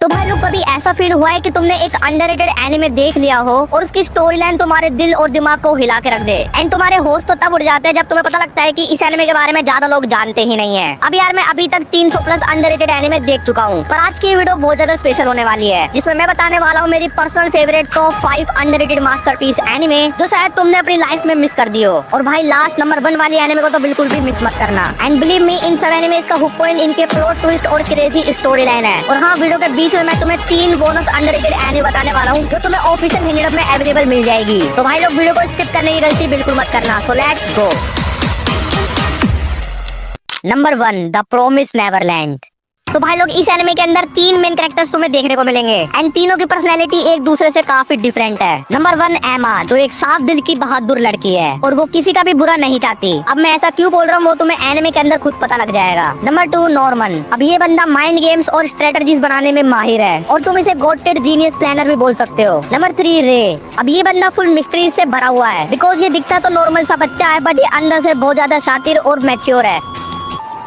भाई लोग कभी ऐसा फील हुआ है कि तुमने एक अंडररेटेड एनिमे देख लिया हो और उसकी स्टोरी लाइन तुम्हारे दिल और दिमाग को हिला के रख दे, एंड तुम्हारे होश तो तब उड़ जाते हैं जब तुम्हें पता लगता है कि इस एनिमे के बारे में ज्यादा लोग जानते ही नहीं है। अब यार मैं अभी तक 300 प्लस अंडररेटेड एनिमे देख चुका हूँ, पर आज की वीडियो बहुत ज्यादा स्पेशल होने वाली है, जिसमें मैं बताने वाला हूँ मेरी personal favourite top 5 underrated masterpiece anime जो शायद तुमने अपनी लाइफ में मिस कर दी हो। और भाई लास्ट नंबर 1 वाली एनिमे को तो बिल्कुल भी मिस मत करना। एंड बिलीव मी, इन सब एनिमे का हुक पॉइंट इनके प्लॉट ट्विस्ट और क्रेजी स्टोरी लाइन है। और हाँ, वीडियो के बीच में मैं तुम्हें 3 बोनस अंडररेटेड एनिमे बताने वाला हूँ जो तुम्हें ऑफिशियल हिंदी में अवेलेबल मिल जाएगी। तो भाई लोग वीडियो को स्किप करने की गलती बिल्कुल मत करना। So let's go. Number 1, the promise Neverland. तो भाई लोग इस एनिमे के अंदर 3 मेन कैरेक्टर्स तुम्हें देखने को मिलेंगे, एंड तीनों की पर्सनैलिटी एक दूसरे से काफी डिफरेंट है। नंबर 1, एमा, जो एक साफ दिल की बहादुर लड़की है और वो किसी का भी बुरा नहीं चाहती। अब मैं ऐसा क्यों बोल रहा हूँ वो तुम्हें एनिमे के अंदर खुद पता लग जाएगा। Number 2, Norman. अब ये बंदा माइंड गेम्स और स्ट्रेटजीज बनाने में माहिर है और तुम इसे गॉटेड जीनियस प्लानर भी बोल सकते हो। नंबर 3, रे। अब ये बंदा फुल मिस्ट्री से भरा हुआ है, बिकॉज ये दिखता तो नॉर्मल सा बच्चा है, बट ये अंदर से बहुत ज्यादा शातिर और मैच्योर है।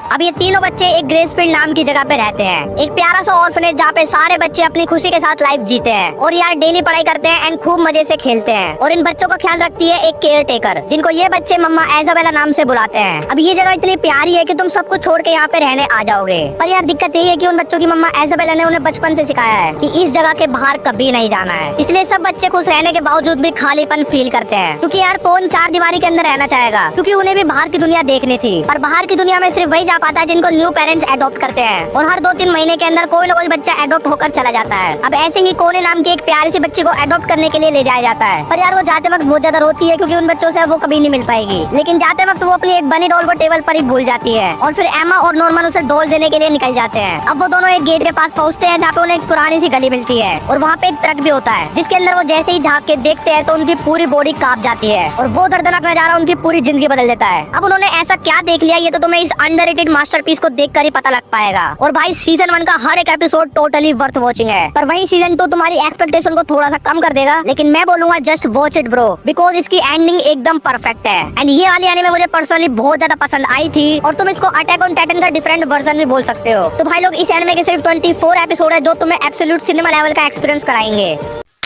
अब ये तीनों बच्चे एक ग्रेसफील्ड नाम की जगह पे रहते हैं, एक प्यारा सा ऑर्फनेज जहाँ पे सारे बच्चे अपनी खुशी के साथ लाइफ जीते हैं और यार डेली पढ़ाई करते हैं एंड खूब मजे से खेलते हैं। और इन बच्चों का ख्याल रखती है एक केयर टेकर, जिनको ये बच्चे मम्मा एजाबेला नाम से बुलाते हैं। अब ये जगह इतनी प्यारी है कि तुम सब कुछ छोड़ के यहाँ पे रहने आ जाओगे। पर यार दिक्कत ये है कि उन बच्चों की मम्मा एजाबेला ने उन्हें बचपन से सिखाया है कि इस जगह के बाहर कभी नहीं जाना है, इसलिए सब बच्चे खुश रहने के बावजूद भी खालीपन फील करते हैं। क्योंकि यार कौन 4 दीवारी के अंदर रहना चाहेगा, क्योंकि उन्हें भी बाहर की दुनिया देखनी थी। पर बाहर की दुनिया में सिर्फ वही जा पाता है जिनको न्यू पेरेंट्स एडॉप्ट करते हैं, और हर 2-3 महीने के अंदर कोई ना कोई बच्चा एडॉप्ट होकर चला जाता है। अब ऐसे ही कोने नाम की एक प्यारी सी बच्ची को एडॉप्ट करने के लिए ले जाया जाता है, पर यार वो जाते वक्त बहुत ज्यादा रोती है क्योंकि उन बच्चों से वो कभी नहीं मिल पाएगी। लेकिन जाते वक्त वो अपनी एक बनी डॉल को टेबल पर ही भूल जाती है और फिर एमा और नॉर्मन उसे डॉल देने के लिए निकल जाते हैं। अब वो दोनों एक गेट के पास पहुँचते हैं जहाँ पे उन्हें एक पुरानी सी गली मिलती है और वहाँ पे एक ट्रक भी होता है, जिसके अंदर वो जैसे ही झाँक के देखते हैं तो उनकी पूरी बॉडी कांप जाती है और वो दर्दनाक नजारा उनकी पूरी जिंदगी बदल देता है। अब उन्होंने ऐसा क्या देख लिया, ये तो तुम्हें इस अंडररेटेड मास्टरपीस को देखकर ही पता लग पाएगा। और भाई सीजन 1 का हर एक एपिसोड टोटली वर्थ वॉचिंग है, पर वही सीजन 2 तुम्हारी एक्सपेक्टेशन को थोड़ा सा कम कर देगा। लेकिन मैं बोलूंगा just watch it bro, because इसकी एंडिंग एकदम परफेक्ट है। एंड ये वाली एनिमे मुझे पर्सनली बहुत ज्यादा पसंद आई थी, और तुम इसको अटैक ऑन टाइटन का डिफरेंट वर्जन भी बोल सकते हो। तो भाई लोग इस एनिमे के सिर्फ 24 एपिसोड है जो तुम्हें एब्सोल्यूट सिनेमा लेवल का एक्सपीरियंस कराएंगे।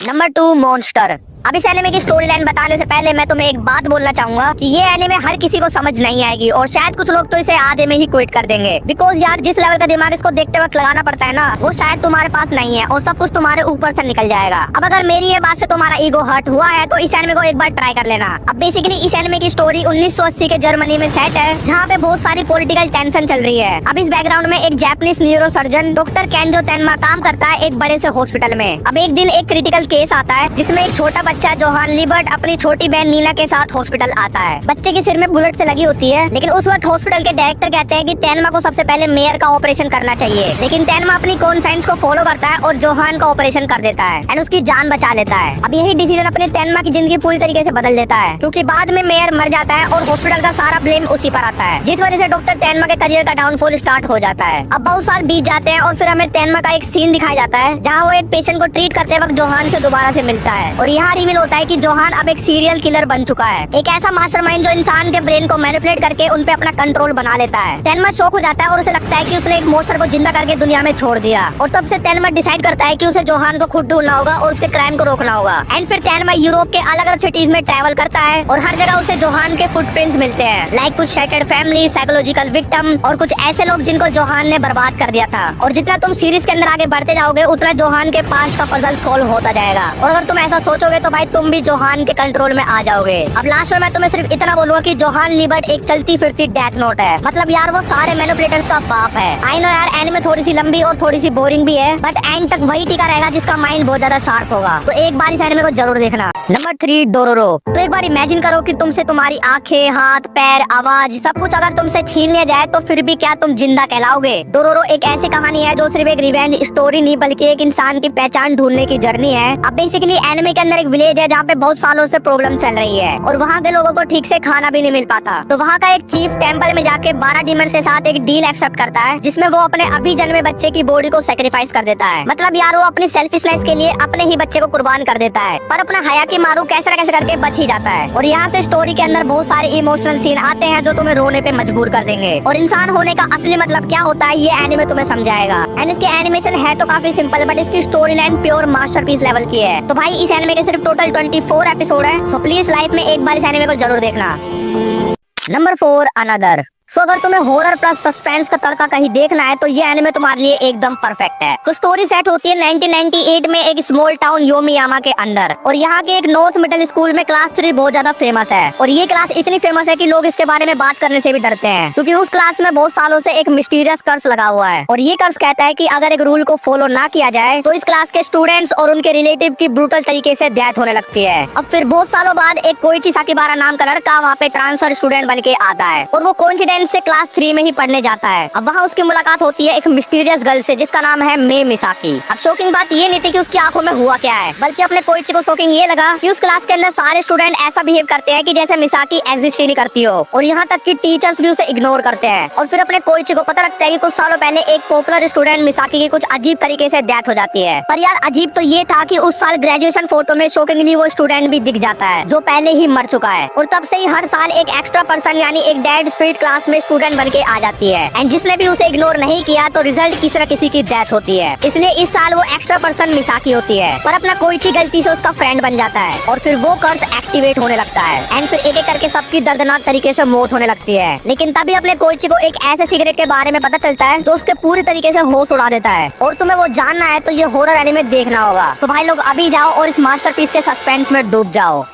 Number 2, monster. अब इस एनिमे की स्टोरी लाइन बताने से पहले मैं तुम्हें एक बात बोलना चाहूंगा कि ये एनिमे हर किसी को समझ नहीं आएगी और शायद कुछ लोग तो इसे आधे में ही क्विट कर देंगे, बिकॉज यार जिस लेवल का दिमाग इसको देखते वक्त लगाना पड़ता है ना, वो शायद तुम्हारे पास नहीं है और सब कुछ तुम्हारे ऊपर से निकल जाएगा। अब अगर मेरी ये बात से तुम्हारा ईगो हर्ट हुआ है तो इस एनिमे को एक बार ट्राई कर लेना। अब बेसिकली इस एनिमे की स्टोरी 1980 के जर्मनी में सेट है, जहाँ पे बहुत सारी पॉलिटिकल टेंशन चल रही है। अब इस बैकग्राउंड में एक जापानीज न्यूरो सर्जन डॉक्टर केंजो तेनमा काम करता है एक बड़े से हॉस्पिटल में। अब एक दिन एक क्रिटिकल केस आता है जिसमें एक छोटा बच्चा जोहान लिबर्ट अपनी छोटी बहन नीना के साथ हॉस्पिटल आता है। बच्चे के सिर में बुलेट से लगी होती है, लेकिन उस वक्त हॉस्पिटल के डायरेक्टर कहते हैं कि तेनमा को सबसे पहले मेयर का ऑपरेशन करना चाहिए। लेकिन तेनमा अपनी कॉन्साइंस को फॉलो करता है और जोहान का ऑपरेशन कर देता है एंड उसकी जान बचा लेता है। अब यही डिसीजन अपने तेनमा की जिंदगी पूरी तरीके से बदल देता है, क्योंकि बाद में मेयर मर जाता है और हॉस्पिटल का सारा ब्लेम उसी पर आता है, जिस वजह से डॉक्टर तेनमा के करियर का डाउनफॉल स्टार्ट हो जाता है। अब बहुत साल बीत जाते हैं और फिर हमें तेनमा का एक सीन दिखाया जाता है जहाँ वो एक पेशेंट को ट्रीट करते वक्त जोहान से दोबारा से मिलता है, और यहाँ रिवील होता है कि जोहान अब एक सीरियल किलर बन चुका है, एक ऐसा मास्टरमाइंड जो इंसान के ब्रेन को मैनिपुलेट करके उन पे अपना कंट्रोल बना लेता है। तेनमा शॉक हो जाता है और उसे लगता है कि उसने एक मॉन्स्टर को जिंदा करके दुनिया में छोड़ दिया, और तब से तेनमा डिसाइड करता है कि उसे जोहान को खुद ढूंढना होगा और उसके क्राइम को रोकना होगा। एंड फिर तेनमा यूरोप के अलग अलग सिटीज में ट्रैवल करता है और हर जगह उसे जोहान के फुटप्रिंट्स मिलते हैं, लाइक कुछ शैटर्ड फैमिली, साइकोलॉजिकल विक्टिम और कुछ ऐसे लोग जिनको जोहान ने बर्बाद कर दिया था। और जितना तुम सीरीज के अंदर आगे बढ़ते जाओगे उतना जोहान के पास का पजल सोल्व होता जाएगा, और अगर तुम ऐसा सोचोगे तो भाई तुम भी जोहान के कंट्रोल में आ जाओगे। अब लास्ट में मैं तुम्हें सिर्फ इतना बोलूंगा कि जोहान लिबर्ट एक चलती फिरती डेथ नोट है, मतलब यार वो सारे मैनिपुलेटर्स का बाप है। आई नो यार एनिमे थोड़ी सी लंबी और थोड़ी सी बोरिंग भी है, बट एंड तक वही टिका रहेगा जिसका माइंड बहुत ज्यादा शार्प होगा। तो एक बार इस एनिमे को जरूर देखना। Number 3, Dororo. तो एक बार इमेजिन करो कि तुमसे तुम्हारी आंखें, हाथ, पैर, आवाज सब कुछ अगर तुमसे छीन लिया जाए तो फिर भी क्या तुम जिंदा कहलाओगे। डोरोरो एक ऐसी कहानी है जो सिर्फ एक रिवेंज स्टोरी नहीं बल्कि एक इंसान की पहचान ढूंढने की जर्नी है। अब बेसिकली एनिमे के अंदर एक विलेज है जहाँ पे बहुत सालों से प्रॉब्लम चल रही है और वहाँ के लोगों को ठीक से खाना भी नहीं मिल पाता। तो वहाँ का एक चीफ टेम्पल में जाके 12 डीमंस के साथ एक डील एक्सेप्ट करता है, जिसमें वो अपने अभी जन्मे बच्चे की बॉडी को सेक्रीफाइस कर देता है। मतलब यार वो अपनी सेल्फिशनेस के लिए अपने ही बच्चे को कुर्बान कर देता है, पर अपना हया की मारू कैसे न कैसे करके बच ही जाता है। और यहाँ से स्टोरी के अंदर बहुत सारे इमोशनल सीन आते हैं जो तुम्हें रोने पे मजबूर कर देंगे और इंसान होने का असली मतलब क्या होता है ये एनिमे तुम्हें समझाएगा। एंड इसकी एनिमेशन है तो काफी सिंपल, बट इसकी story line pure masterpiece level की है। तो भाई इस एनिमे के सिर्फ टोटल 24 एपिसोड है, सो प्लीज लाइफ में एक बार इस एनिमे को जरूर देखना। Number 4 another. तो अगर तुम्हें हॉरर प्लस सस्पेंस का तड़का कहीं देखना है तो ये एनिमे तुम्हारे लिए एकदम परफेक्ट है। तो स्टोरी सेट होती है 1998 में एक स्मॉल टाउन योमियामा के अंदर और यहाँ के एक नॉर्थ मिडिल स्कूल में क्लास 3 बहुत ज्यादा फेमस है। और ये क्लास इतनी फेमस है कि लोग इसके बारे में बात करने से भी डरते हैं, क्योंकि उस क्लास में बहुत सालों से एक मिस्टीरियस कर्स लगा हुआ है। और ये कर्स कहता है कि अगर एक रूल को फॉलो ना किया जाए तो इस क्लास के स्टूडेंट्स और उनके रिलेटिव की ब्रूटल तरीके से डेथ होने लगती है। अब फिर बहुत सालों बाद एक कोइची साकिबारा नाम का लड़का वहाँ पे ट्रांसफर स्टूडेंट बन के आता है और वो कोइंसिडेंस से क्लास 3 में ही पढ़ने जाता है। अब वहाँ उसकी मुलाकात होती है एक मिस्टीरियस गर्ल से जिसका नाम है मे मिसाकी। अब शॉकिंग बात ये नहीं थी कि उसकी आंखों में हुआ क्या है, बल्कि अपने कोइची को शॉकिंग ये लगा कि उस क्लास के अंदर सारे स्टूडेंट ऐसा बिहेव करते हैं कि जैसे मिसाकी एग्जिस्ट ही नहीं करती हो, और यहाँ तक कि टीचर्स भी उसे इग्नोर करते हैं। और फिर अपने कोइची को पता लगता है कि कुछ सालों पहले एक पॉपुलर स्टूडेंट मिसाकी की कुछ अजीब तरीके से डेथ हो जाती है। पर यार अजीब तो ये था कि उस साल ग्रेजुएशन फोटो में शॉकिंगली वो स्टूडेंट भी दिख जाता है जो पहले ही मर चुका है। और तब से ही हर साल एक एक्स्ट्रा पर्सन यानी एक डेड स्पिरिट क्लास में स्टूडेंट बन के आ जाती है, एंड जिसने भी उसे इग्नोर नहीं किया तो रिजल्ट किसी न किसी की डेथ होती है। इसलिए इस साल वो एक्स्ट्रा पर्सन मिसाकी होती है, पर अपना कोइची गलती से उसका फ्रेंड बन जाता है और फिर वो कर्स एक्टिवेट होने लगता है एंड फिर एक एक करके सबकी दर्दनाक तरीके से मौत होने लगती है। लेकिन तभी अपने कोइची को एक ऐसे सिगरेट के बारे में पता चलता है जो उसके पूरी तरीके से होश उड़ा देता है। और तुम्हें वो जानना है तो ये हॉरर एनिमे देखना होगा। तो भाई लोग अभी जाओ और इस मास्टरपीस के सस्पेंस में डूब जाओ।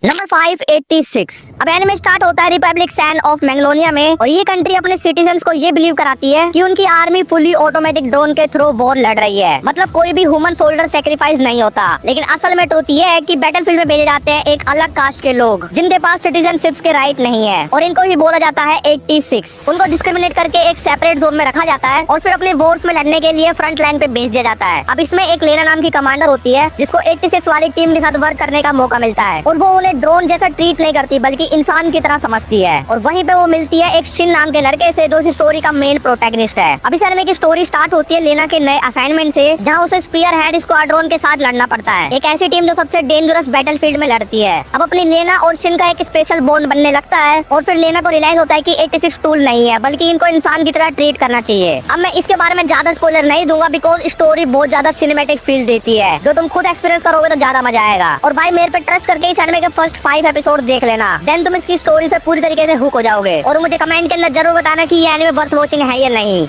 नंबर 586। अब एनिमे स्टार्ट होता है रिपब्लिक सैन ऑफ मैंगलोनिया में और ये कंट्री अपने सिटीजन्स को ये बिलीव कराती है कि उनकी आर्मी फुली ऑटोमेटिक ड्रोन के थ्रू वॉर लड़ रही है। मतलब कोई भी ह्यूमन सोल्जर सेक्रीफाइस नहीं होता। लेकिन असल में ट्रुथ ये है कि बैटलफील्ड में भेजे जाते हैं एक अलग कास्ट के लोग जिनके पास सिटीजनशिप के राइट नहीं है, और इनको ही बोला जाता है 86। उनको डिस्क्रिमिनेट करके एक सेपरेट जोन में रखा जाता है और फिर अपने वॉर्स में लड़ने के लिए फ्रंट लाइन पे भेज दिया जाता है। अब इसमें एक लेना नाम की कमांडर होती है जिसको 86 वाली टीम के साथ वर्क करने का मौका मिलता है और वो ड्रोन जैसा ट्रीट नहीं करती बल्कि इंसान की तरह समझती है। और वहीं पे वो मिलती है एक शिन नाम के लड़के से जो इस स्टोरी का मेन प्रोटैगनिस्ट है। अब इस एनिमे की स्टोरी स्टार्ट होती है लेना के नए असाइनमेंट से, जहाँ उसे स्पीयर हेड स्क्वाड्रन के साथ लड़ना पड़ता है, एक ऐसी टीम जो सबसे डेंजरस बैटलफील्ड में लड़ती है। अब अपनी लेना और शिन का एक स्पेशल बॉन्ड बनने लगता है और फिर लेना को रियलाइज होता है कि 86 टूल नहीं है बल्कि इनको इंसान की तरह ट्रीट करना चाहिए। अब मैं इसके बारे में ज्यादा स्पॉइलर नहीं दूंगा बिकॉज स्टोरी बहुत ज्यादा सिनेमैटिक फील देती है, जो तुम खुद एक्सपीरियंस करोगे तो ज्यादा मजा आएगा। और भाई मेरे पे ट्रस्ट करके इस एनिमे के फर्स्ट 5 एपिसोड देख लेना, देन तुम इसकी स्टोरी से पूरी तरीके से हुक हो जाओगे। और मुझे कमेंट के अंदर जरूर बताना कि ये एनिमे वर्थ वॉचिंग है या नहीं।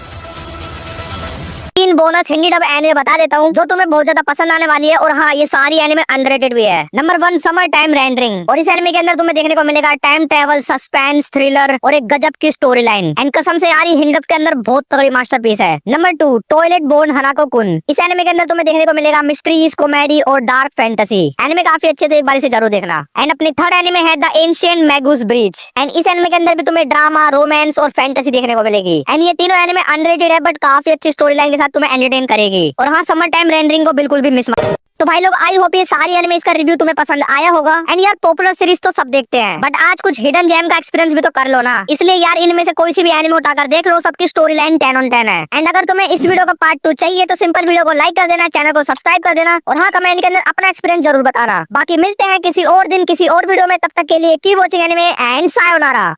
3 बोनस हिंदी डब एनिमे बता देता हूँ जो तुम्हें बहुत ज्यादा पसंद आने वाली है, और हाँ ये सारी एनिमे अंडररेटेड भी है। Number 1 summer time rendering. और इस एनिमे के अंदर तुम्हें देखने को मिलेगा टाइम ट्रेवल, सस्पेंस, थ्रिलर और एक गजब की स्टोरी लाइन, एंड कसम से यार ये हिंदी डब के अंदर बहुत तगड़ी मास्टरपीस है। नंबर 2 टॉयलेट बोर्न हनाको कुन। इस एनिमे के अंदर तुम्हें देखने को मिलेगा मिस्ट्रीज, कॉमेडी और डार्क फैंटेसी। एनिमे काफी अच्छे, तो एक बार इसे जरूर देखना। एंड अपनी थर्ड एनिमे है द एंशिएंट मैगूस ब्रिज, एंड इस एनिमे के अंदर भी तुम्हें ड्रामा, रोमांस और फैंटेसी देखने को मिलेगी। एंड ये तीनों एनिमे अनरेटेड है बट काफी अच्छी स्टोरी लाइन के साथ तुम्हें एंटरटेन करेगी। और हाँ समर टाइम रेंडरिंग को बिल्कुल भी मिस मत। तो भाई लोग आई होप ये सारी एनिमे का रिव्यू तुम्हें पसंद आया होगा। एंड यार पॉपुलर सीरीज तो सब देखते हैं बट आज कुछ हिडन जेम का एक्सपीरियंस भी तो कर लो ना। इसलिए यार इनमें से कोई सी भी एनिमे उठाकर देख लो, सबकी स्टोरी लाइन 10 on 10 है। एंड अगर तुम्हें इस वीडियो का पार्ट 2 चाहिए तो सिंपल वीडियो को लाइक कर देना, चैनल को सब्सक्राइब कर देना, और हाँ कमेंट के अंदर अपना एक्सपीरियंस जरूर बताना। बाकी मिलते हैं किसी और दिन किसी और वीडियो में, तब तक के लिए keep watching anime and sayonara.